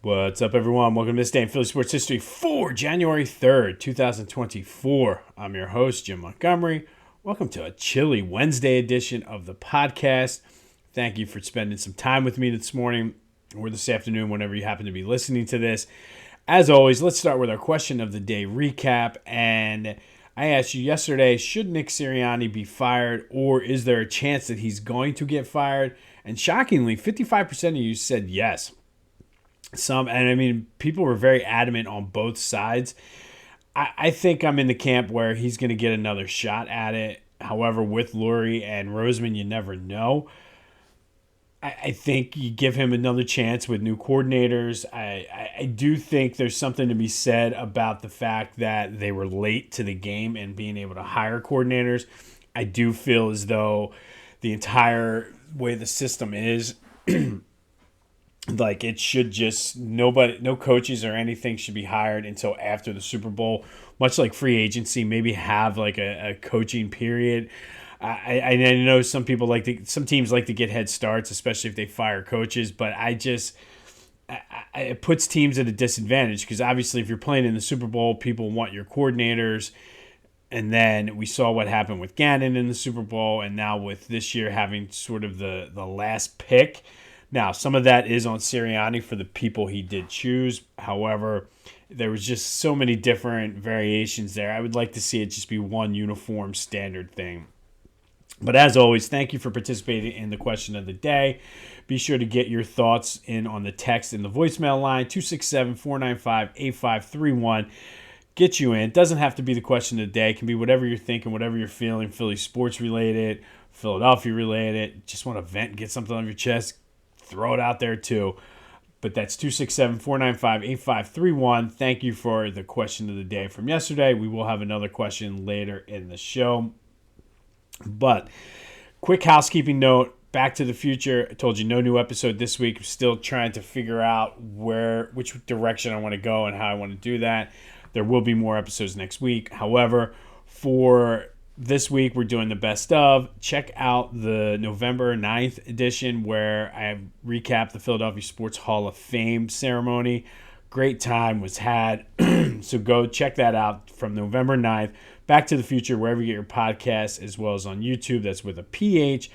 What's up, everyone? Welcome to this day in Philly sports history for January 3rd, 2024. I'm your host, Jim Montgomery. Welcome to a chilly Wednesday edition of the podcast. Thank you for spending some time with me this morning or this afternoon, whenever you happen to be listening to this. As always, let's start with our question of the day recap. And I asked you yesterday, should Nick Sirianni be fired, or is there a chance that he's going to get fired? And shockingly, 55% of you said yes. People were very adamant on both sides. I think I'm in the camp where he's going to get another shot at it. However, with Lurie and Roseman, you never know. I think you give him another chance with new coordinators. I do think there's something to be said about the fact that they were late to the game and being able to hire coordinators. I do feel as though the entire way the system is, like, it should just no coaches or anything should be hired until after the Super Bowl, much like free agency. Maybe have like a coaching period. I know some teams like to get head starts, especially if they fire coaches. But it puts teams at a disadvantage because obviously if you're playing in the Super Bowl, people want your coordinators. And then we saw what happened with Gannon in the Super Bowl, and now with this year having sort of the last pick. Now, some of that is on Sirianni for the people he did choose. However, there was just so many different variations there. I would like to see it just be one uniform standard thing. But as always, thank you for participating in the question of the day. Be sure to get your thoughts in on the text in the voicemail line, 267-495-8531. Get you in. It doesn't have to be the question of the day. It can be whatever you're thinking, whatever you're feeling, Philly sports related, Philadelphia related. Just want to vent and get something on your chest. Throw it out there too. But that's 267-495-8531. Thank you for the question of the day from yesterday. We will have another question later in the show. But quick housekeeping note, Back to the Future. I told you no new episode this week. I'm still trying to figure out which direction I want to go and how I want to do that. There will be more episodes next week. However, for this week, we're doing the best of. Check out the November 9th edition where I recap the Philadelphia Sports Hall of Fame ceremony. Great time was had. So go check that out from November 9th. Back to the Future, wherever you get your podcasts, as well as on YouTube. That's with a PH.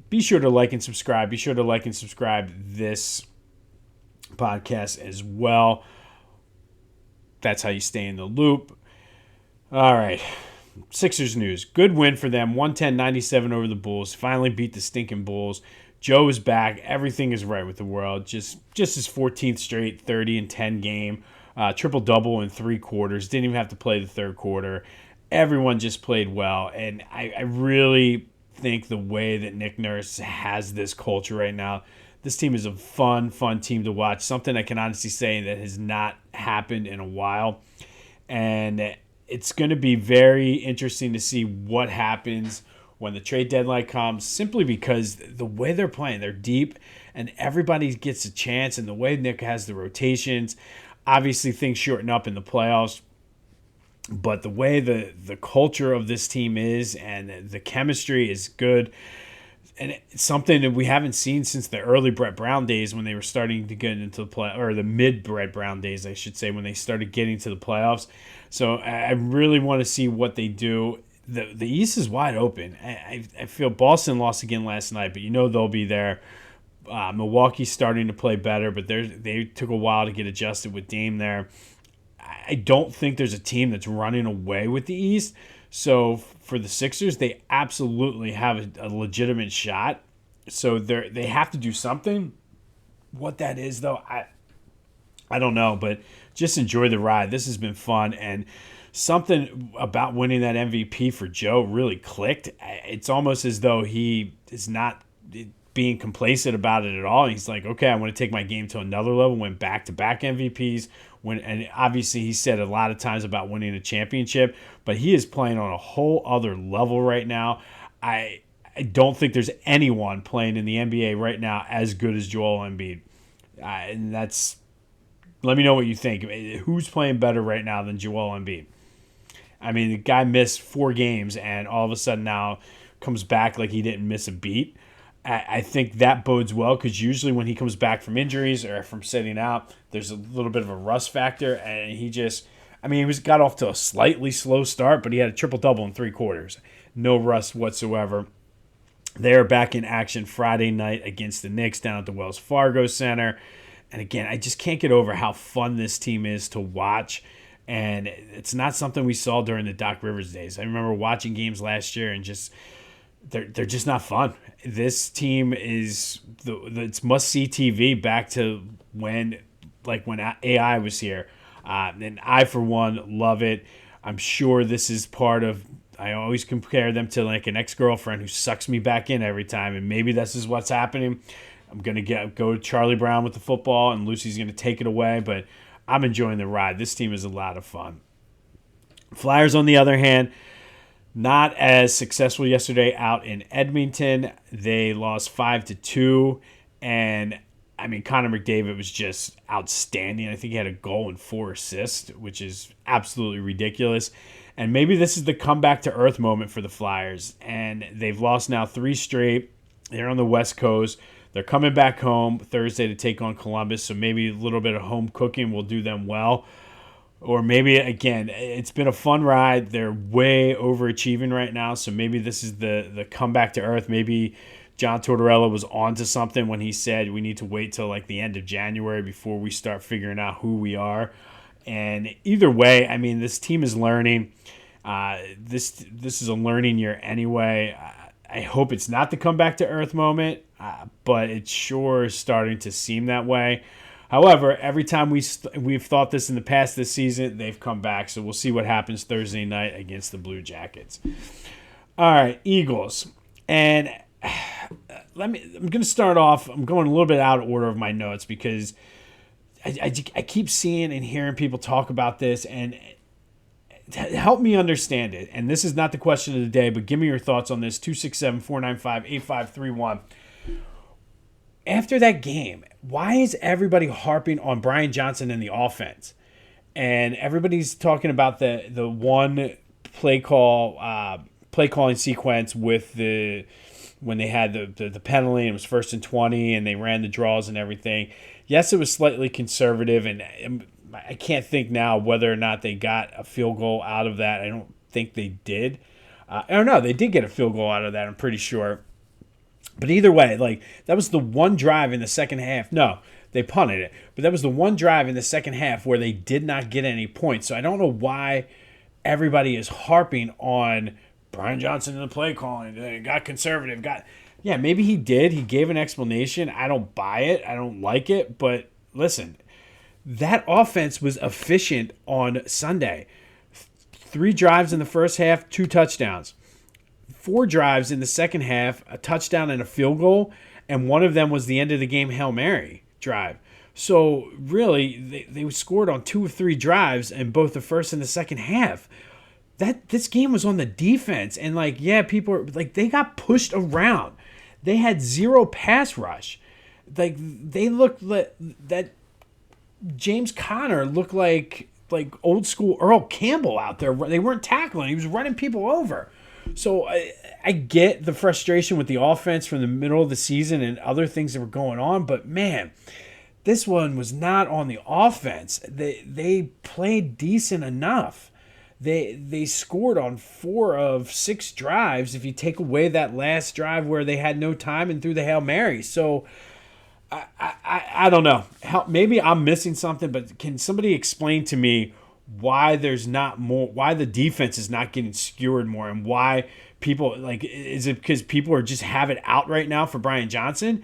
Be sure to like and subscribe. Be sure to like and subscribe this podcast as well. That's how you stay in the loop. All right. Sixers news. Good win for them. 110-97 over the Bulls. Finally beat the stinking Bulls. Joe is back. Everything is right with the world. Just his 14th straight 30-10 game. Triple-double in 3 quarters. Didn't even have to play the third quarter. Everyone just played well. And I really think the way that Nick Nurse has this culture right now, this team is a fun team to watch. Something I can honestly say that has not happened in a while. And it's going to be very interesting to see what happens when the trade deadline comes, simply because the way they're playing, they're deep, and everybody gets a chance, and the way Nick has the rotations, obviously things shorten up in the playoffs, but the way the culture of this team is and the chemistry is good. And it's something that we haven't seen since the early Brett Brown days when they were starting to get into the play, or the mid Brett Brown days, I should say, when they started getting to the playoffs. So I really want to see what they do. The East is wide open. I feel Boston lost again last night, but they'll be there. Milwaukee's starting to play better, but they took a while to get adjusted with Dame there. I don't think there's a team that's running away with the East. So for the Sixers, they absolutely have a legitimate shot. So they have to do something. What that is, though, I don't know. But just enjoy the ride. This has been fun. And something about winning that MVP for Joe really clicked. It's almost as though he is not being complacent about it at all. He's like, okay, I want to take my game to another level. Went back-to-back MVPs. And obviously he said a lot of times about winning a championship, but he is playing on a whole other level right now. I don't think there's anyone playing in the NBA right now as good as Joel Embiid. And that's, let me know what you think. Who's playing better right now than Joel Embiid? I mean, the guy missed 4 games and all of a sudden now comes back like he didn't miss a beat. I think that bodes well because usually when he comes back from injuries or from sitting out, there's a little bit of a rust factor, and he just, got off to a slightly slow start, but he had a triple-double in 3 quarters. No rust whatsoever. They're back in action Friday night against the Knicks down at the Wells Fargo Center. And again, I just can't get over how fun this team is to watch. And it's not something we saw during the Doc Rivers days. I remember watching games last year and just they're just not fun. This team is it's must-see TV back to when AI was here. And I, for one, love it. I'm sure this is part of I always compare them to like an ex-girlfriend who sucks me back in every time, and maybe this is what's happening. I'm going to go Charlie Brown with the football, and Lucy's going to take it away, but I'm enjoying the ride. This team is a lot of fun. Flyers, on the other hand, not as successful yesterday out in Edmonton. They lost 5-2, and Connor McDavid was just outstanding. I think he had a goal and 4 assists, which is absolutely ridiculous. And maybe this is the comeback to earth moment for the Flyers. And they've lost now 3 straight. They're on the West Coast. They're coming back home Thursday to take on Columbus. So maybe a little bit of home cooking will do them well. Or maybe, again, it's been a fun ride. They're way overachieving right now. So maybe this is the comeback to earth. Maybe John Tortorella was onto something when he said we need to wait till like the end of January before we start figuring out who we are. And either way, this team is learning. This is a learning year anyway. I hope it's not the comeback to earth moment, but it sure is starting to seem that way. However, every time we've thought this in the past this season, they've come back. So we'll see what happens Thursday night against the Blue Jackets. All right, Eagles. And I'm going to start off. I'm going a little bit out of order of my notes because I keep seeing and hearing people talk about this, and help me understand it. And this is not the question of the day, but give me your thoughts on this. 267-495-8531. After that game, why is everybody harping on Brian Johnson and the offense? And everybody's talking about the one play calling sequence with when they had the penalty and it was 1st and 20 and they ran the draws and everything. Yes, it was slightly conservative, and I can't think now whether or not they got a field goal out of that. I don't think they did. They did get a field goal out of that, I'm pretty sure. But either way, that was the one drive in the second half. No, they punted it. But that was the one drive in the second half where they did not get any points. So I don't know why everybody is harping on Brian Johnson in the play calling. They got conservative. Yeah, maybe he did. He gave an explanation. I don't buy it. I don't like it. But listen, that offense was efficient on Sunday. 3 drives in the first half, 2 touchdowns. 4 drives in the second half, a touchdown and a field goal, and one of them was the end of the game Hail Mary drive. So really, they scored on 2 of 3 drives in both the first and the second half. This game was on the defense, and people are they got pushed around. They had 0 pass rush. They looked that James Conner looked like old school Earl Campbell out there. They weren't tackling. He was running people over. So I get the frustration with the offense from the middle of the season and other things that were going on, but man, this one was not on the offense. They played decent enough. They scored on 4 of 6 drives if you take away that last drive where they had no time and threw the Hail Mary. So I don't know. Maybe I'm missing something, but can somebody explain to me why there's not more, why the defense is not getting skewered more, and why people is it because people are just have it out right now for Brian Johnson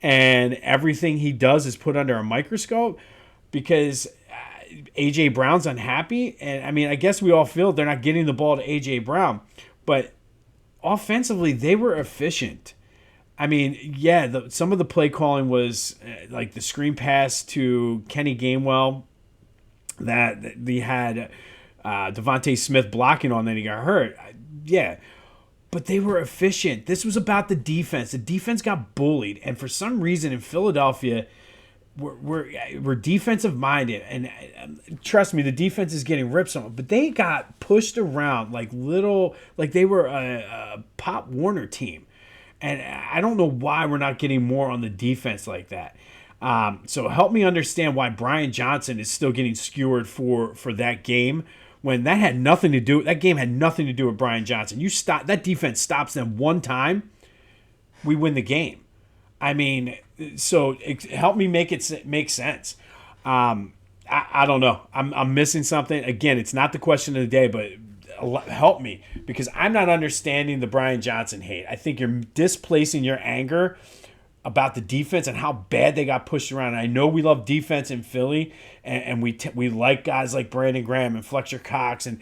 and everything he does is put under a microscope because A.J. Brown's unhappy? And I guess we all feel they're not getting the ball to A.J. Brown, but offensively they were efficient. Some of the play calling was like the screen pass to Kenny Gainwell that they had Devontae Smith blocking on, then he got hurt. Yeah, but they were efficient. This was about the defense. The defense got bullied, and for some reason in Philadelphia, we're defensive minded, and trust me, the defense is getting ripped on. But they got pushed around like they were a Pop Warner team. And I don't know why we're not getting more on the defense like that. So help me understand why Brian Johnson is still getting skewered for that game when that had nothing to do. That game had nothing to do with Brian Johnson. That defense stops them one time, we win the game. I mean, so help me make it make sense. I don't know. I'm missing something. Again, it's not the question of the day, but help me because I'm not understanding the Brian Johnson hate. I think you're displacing your anger about the defense and how bad they got pushed around. And I know we love defense in Philly, and we like guys like Brandon Graham and Fletcher Cox and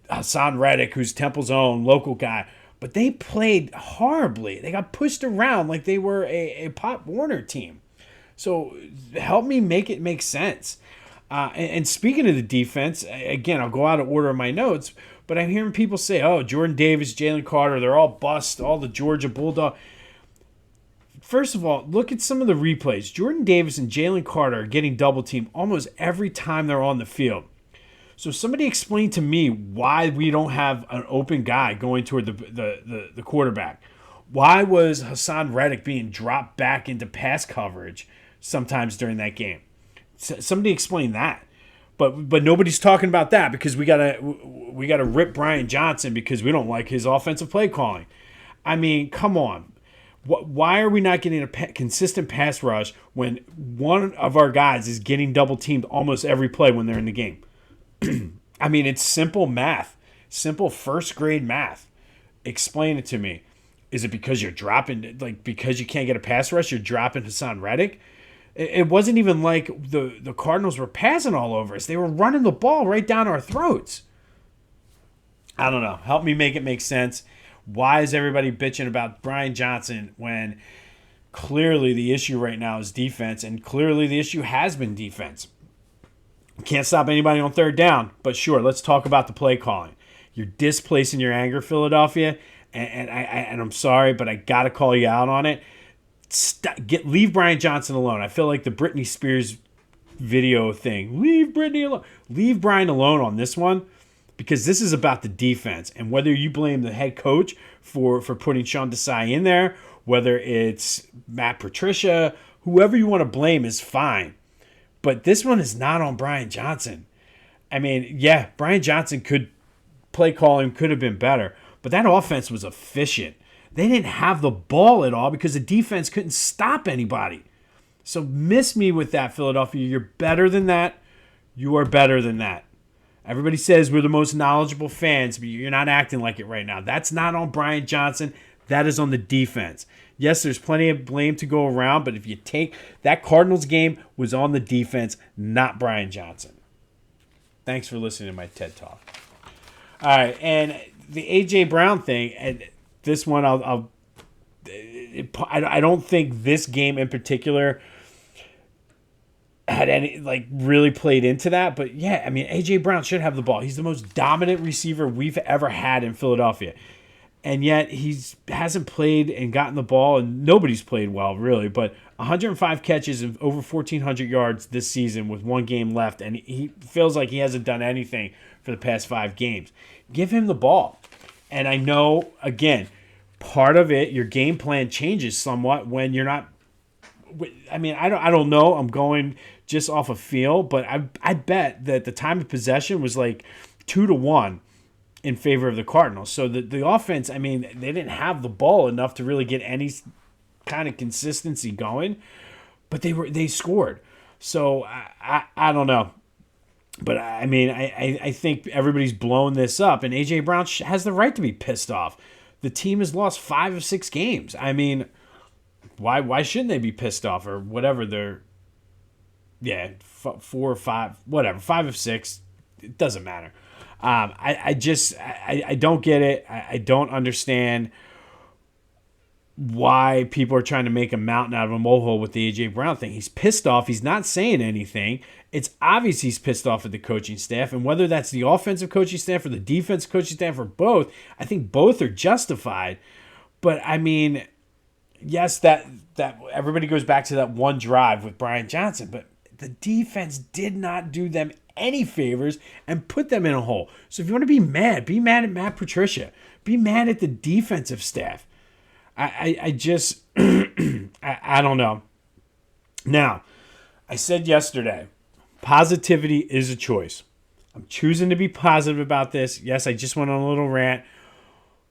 Hassan Reddick, who's Temple's own local guy. But they played horribly. They got pushed around like they were a Pop Warner team. So help me make it make sense. And speaking of the defense, again, I'll go out of order of my notes, but I'm hearing people say, oh, Jordan Davis, Jalen Carter, they're all bust, all the Georgia Bulldog. First of all, look at some of the replays. Jordan Davis and Jalen Carter are getting double teamed almost every time they're on the field. So somebody explain to me why we don't have an open guy going toward the quarterback. Why was Hassan Reddick being dropped back into pass coverage sometimes during that game? Somebody explain that. But nobody's talking about that because we gotta rip Brian Johnson because we don't like his offensive play calling. I mean, come on. Why are we not getting a consistent pass rush when one of our guys is getting double teamed almost every play when they're in the game? I mean, it's simple math, simple first grade math. Explain it to me. Is it because you're dropping, because you can't get a pass rush, you're dropping Hassan Reddick? It wasn't even like the Cardinals were passing all over us. They were running the ball right down our throats. I don't know. Help me make it make sense. Why is everybody bitching about Brian Johnson when clearly the issue right now is defense, and clearly the issue has been defense? Can't stop anybody on third down, but sure, let's talk about the play calling. You're displacing your anger, Philadelphia, and I'm sorry, but I got to call you out on it. Leave Brian Johnson alone. I feel like the Britney Spears video thing. Leave Britney alone. Leave Brian alone on this one because this is about the defense. And whether you blame the head coach for putting Sean Desai in there, whether it's Matt Patricia, whoever you want to blame is fine. But this one is not on Brian Johnson. I mean, yeah, Brian Johnson play calling could have been better, but that offense was efficient. They didn't have the ball at all because the defense couldn't stop anybody. So miss me with that, Philadelphia. You're better than that. You are better than that. Everybody says we're the most knowledgeable fans, but you're not acting like it right now. That's not on Brian Johnson. That is on the defense. Yes, there's plenty of blame to go around, but if you take that Cardinals game was on the defense, not Brian Johnson. Thanks for listening to my TED Talk. All right, and the A.J. Brown thing, and this one I don't think this game in particular had any really played into that, but yeah, I mean A.J. Brown should have the ball. He's the most dominant receiver we've ever had in Philadelphia. And yet he hasn't played and gotten the ball, and nobody's played well, really. But 105 catches and over 1,400 yards this season with one game left, and he feels like he hasn't done anything for the past 5 games. Give him the ball. And I know, again, part of it, your game plan changes somewhat when you're not. I mean, I don't know. I'm going just off of feel, but I bet that the time of possession was like 2-1. In favor of the Cardinals. So the offense, I mean, they didn't have the ball enough to really get any kind of consistency going, but they scored. So I don't know. But I mean, I think everybody's blown this up, and A.J. Brown has the right to be pissed off. The team has lost 5 of 6 games. I mean, why shouldn't they be pissed off or whatever they're, 4 or 5, whatever, 5 of 6, it doesn't matter. I don't get it. I don't understand why people are trying to make a mountain out of a molehill with the A.J. Brown thing. He's pissed off. He's not saying anything. It's obvious he's pissed off at the coaching staff, and whether that's the offensive coaching staff or the defensive coaching staff or both, I think both are justified. But, I mean, yes, that everybody goes back to that one drive with Brian Johnson, but the defense did not do them any favors and put them in a hole. So if you want to be mad at Matt Patricia. Be mad at the defensive staff. I just I don't know. Now, I said yesterday, positivity is a choice. I'm choosing to be positive about this. Yes, I just went on a little rant,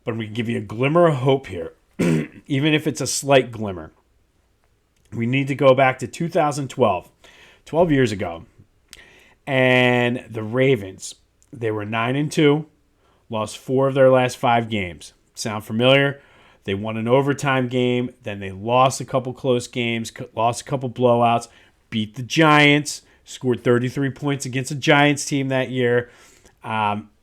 but we can give you a glimmer of hope here, even if it's a slight glimmer. We need to go back to 2012, 12 years ago, and the Ravens. They were 9-2, lost 4 of their last 5 games. Sound familiar? They won an overtime game, then they lost a couple close games, lost a couple blowouts, beat the Giants, scored 33 points against a Giants team that year.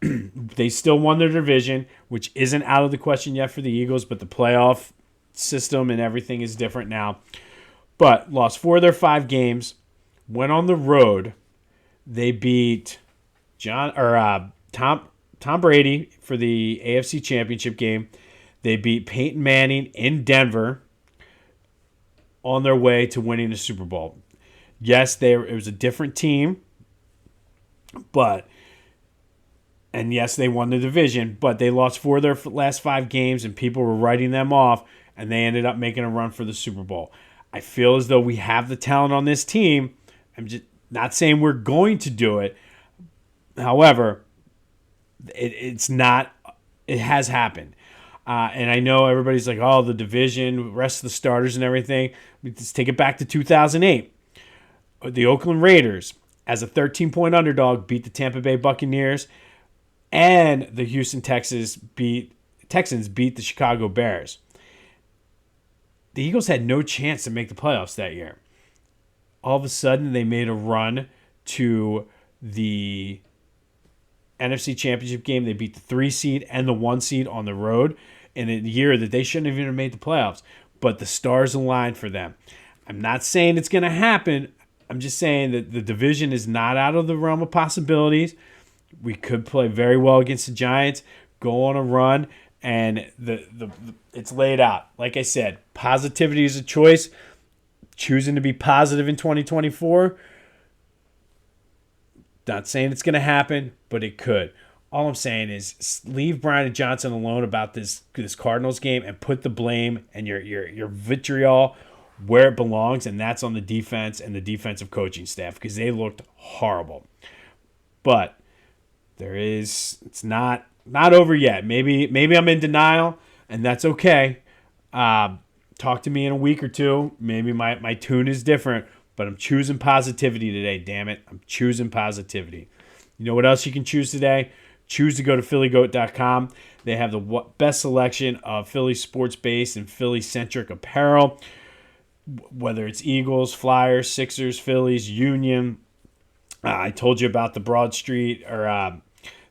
They still won their division, which isn't out of the question yet for the Eagles, but the playoff system and everything is different now. But lost 4 of their 5 games, went on the road. They beat Tom Brady for the AFC Championship game. They beat Peyton Manning in Denver on their way to winning the Super Bowl. Yes, it was a different team, and yes, they won the division, but they lost 4 of their last 5 games, and people were writing them off, and they ended up making a run for the Super Bowl. I feel as though we have the talent on this team. I'm just not saying we're going to do it. However, it's not. It has happened. And I know everybody's like, oh, the division, rest of the starters and everything. Let's take it back to 2008. The Oakland Raiders, as a 13-point underdog, beat the Tampa Bay Buccaneers, and the Houston Texans beat the Chicago Bears. The Eagles had no chance to make the playoffs that year. All of a sudden, they made a run to the NFC Championship game. They beat the 3 seed and the 1 seed on the road in a year that they shouldn't have even made the playoffs. But the stars aligned for them. I'm not saying it's going to happen. I'm just saying that the division is not out of the realm of possibilities. We could play very well against the Giants, go on a run, and it's laid out. Like I said, positivity is a choice. Choosing to be positive in 2024. Not saying it's going to happen, but it could. All I'm saying is leave Brian Johnson alone about this Cardinals game and put the blame and your vitriol where it belongs, and that's on the defense and the defensive coaching staff because they looked horrible. But it's not over yet. Maybe I'm in denial, and that's okay. Talk to me in a week or two. Maybe my tune is different, but I'm choosing positivity today, damn it. I'm choosing positivity. You know what else you can choose today? Choose to go to phillygoat.com. They have the best selection of Philly sports-based and Philly-centric apparel, whether it's Eagles, Flyers, Sixers, Phillies, Union. I told you about the Broad Street, or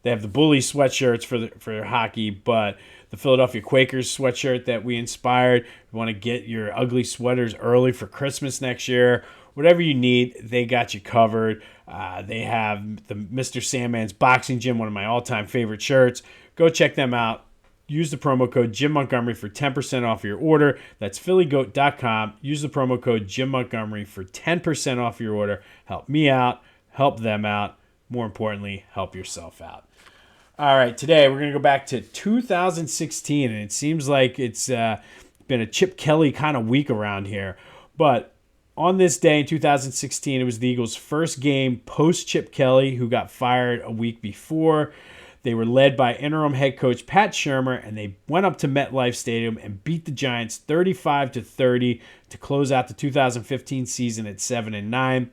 they have the Bully sweatshirts for hockey, but the Philadelphia Quakers sweatshirt that we inspired. You want to get your ugly sweaters early for Christmas next year. Whatever you need, they got you covered. They have the Mr. Sandman's Boxing Gym, one of my all-time favorite shirts. Go check them out. Use the promo code Jim Montgomery for 10% off your order. That's phillygoat.com. Use the promo code Jim Montgomery for 10% off your order. Help me out. Help them out. More importantly, help yourself out. All right, today we're going to go back to 2016, and it seems like it's been a Chip Kelly kind of week around here. But on this day in 2016, it was the Eagles' first game post-Chip Kelly, who got fired a week before. They were led by interim head coach Pat Shurmur, and they went up to MetLife Stadium and beat the Giants 35-30 to close out the 2015 season at 7-9.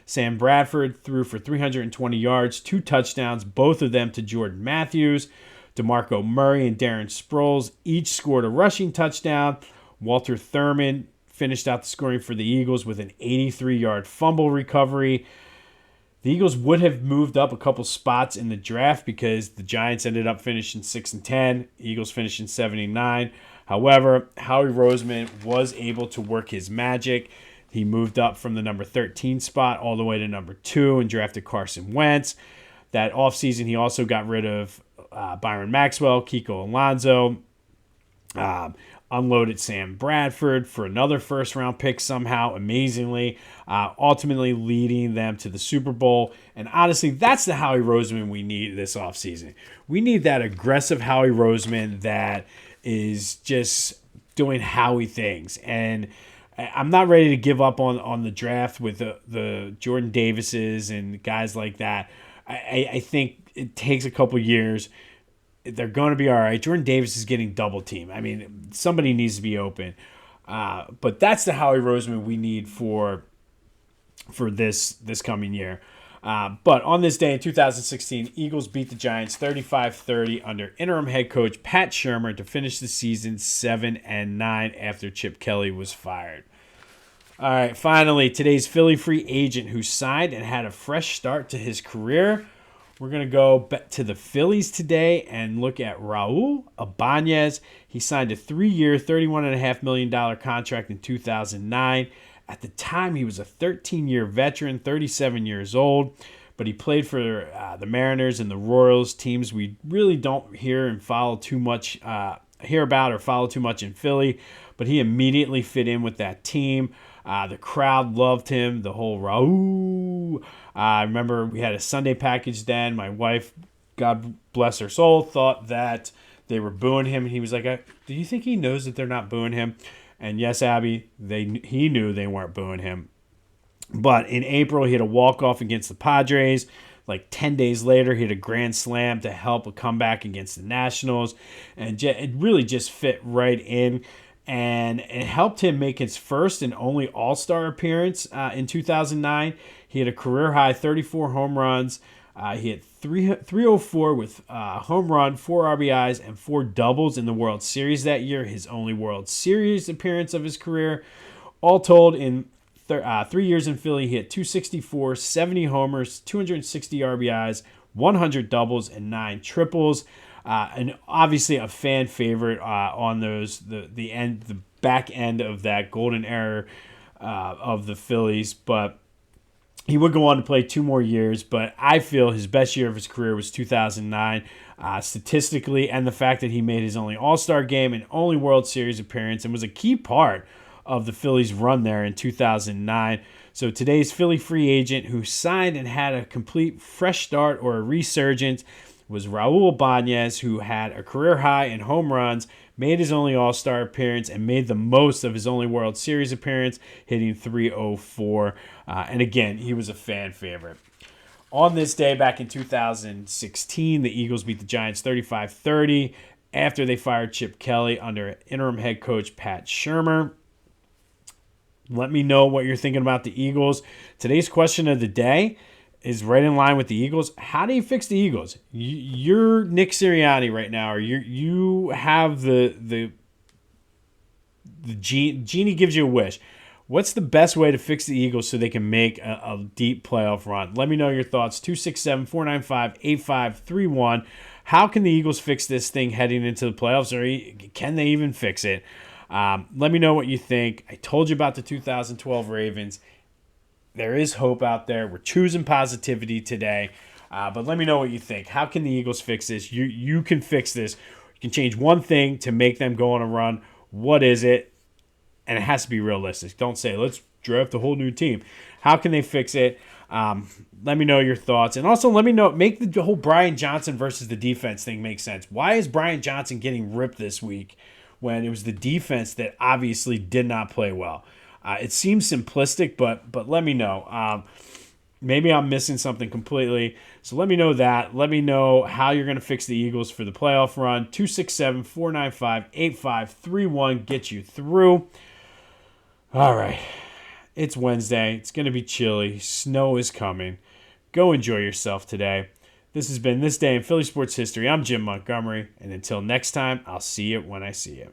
Sam Bradford threw for 320 yards, 2 touchdowns, both of them to Jordan Matthews. DeMarco Murray and Darren Sproles each scored a rushing touchdown. Walter Thurman finished out the scoring for the Eagles with an 83-yard fumble recovery. The Eagles would have moved up a couple spots in the draft because the Giants ended up finishing 6-10. Eagles finishing 79. However, Howie Roseman was able to work his magic. He moved up from the number 13 spot all the way to number 2 and drafted Carson Wentz. That offseason, he also got rid of Byron Maxwell, Kiko Alonso, unloaded Sam Bradford for another first-round pick somehow, amazingly, ultimately leading them to the Super Bowl. And honestly, that's the Howie Roseman we need this offseason. We need that aggressive Howie Roseman that is just doing Howie things. And I'm not ready to give up on the draft with the Jordan Davises and guys like that. I think it takes a couple years. They're going to be all right. Jordan Davis is getting double teamed. I mean, somebody needs to be open. But that's the Howie Roseman we need for this coming year. But on this day in 2016, Eagles beat the Giants 35-30 under interim head coach Pat Shurmur to finish the season 7-9 after Chip Kelly was fired. All right, finally, today's Philly free agent who signed and had a fresh start to his career. We're going to go to the Phillies today and look at Raul Ibanez. He signed a 3-year, $31.5 million contract in 2009. At the time, he was a 13-year veteran, 37 years old, but he played for the Mariners and the Royals, teams we really don't hear and follow too much, hear about or follow too much in Philly, but he immediately fit in with that team. The crowd loved him, the whole Raul. I remember we had a Sunday package then. My wife, God bless her soul, thought that they were booing him, and he was like, do you think he knows that they're not booing him? And yes, Abby, he knew they weren't booing him. But in April, he had a walk-off against the Padres. Like 10 days later, he had a grand slam to help a comeback against the Nationals. And it really just fit right in. And it helped him make his first and only All-Star appearance in 2009. He had a career-high 34 home runs. He had 304 with home run, 4 RBIs, and 4 doubles in the World Series that year, his only World Series appearance of his career. All told, in 3 years in Philly, he had 264, 70 homers, 260 RBIs, 100 doubles, and 9 triples. And obviously a fan favorite on those the back end of that golden era of the Phillies, but he would go on to play 2 more years, but I feel his best year of his career was 2009, statistically, and the fact that he made his only All-Star game and only World Series appearance and was a key part of the Phillies' run there in 2009. So today's Philly free agent who signed and had a complete fresh start or a resurgence was Raul Ibanez, who had a career high in home runs, made his only All-Star appearance, and made the most of his only World Series appearance, hitting 304. And again, he was a fan favorite. On this day back in 2016, the Eagles beat the Giants 35-30 after they fired Chip Kelly under interim head coach Pat Shurmur. Let me know what you're thinking about the Eagles. Today's question of the day is right in line with the Eagles. How do you fix the Eagles? You're Nick Sirianni right now, or you have the genie gives you a wish. What's the best way to fix the Eagles so they can make a deep playoff run? Let me know your thoughts. 267-495-8531. How can the Eagles fix this thing heading into the playoffs, or can they even fix it? Let me know what you think. I told you about the 2012 Ravens. There is hope out there. We're choosing positivity today. But let me know what you think. How can the Eagles fix this? You can fix this. You can change one thing to make them go on a run. What is it? And it has to be realistic. Don't say, let's draft a whole new team. How can they fix it? Let me know your thoughts. And also let me know, make the whole Brian Johnson versus the defense thing make sense. Why is Brian Johnson getting ripped this week when it was the defense that obviously did not play well? It seems simplistic, but let me know. Maybe I'm missing something completely. So let me know that. Let me know how you're going to fix the Eagles for the playoff run. 267-495-8531 gets you through. All right. It's Wednesday. It's going to be chilly. Snow is coming. Go enjoy yourself today. This has been This Day in Philly Sports History. I'm Jim Montgomery, and until next time, I'll see you when I see you.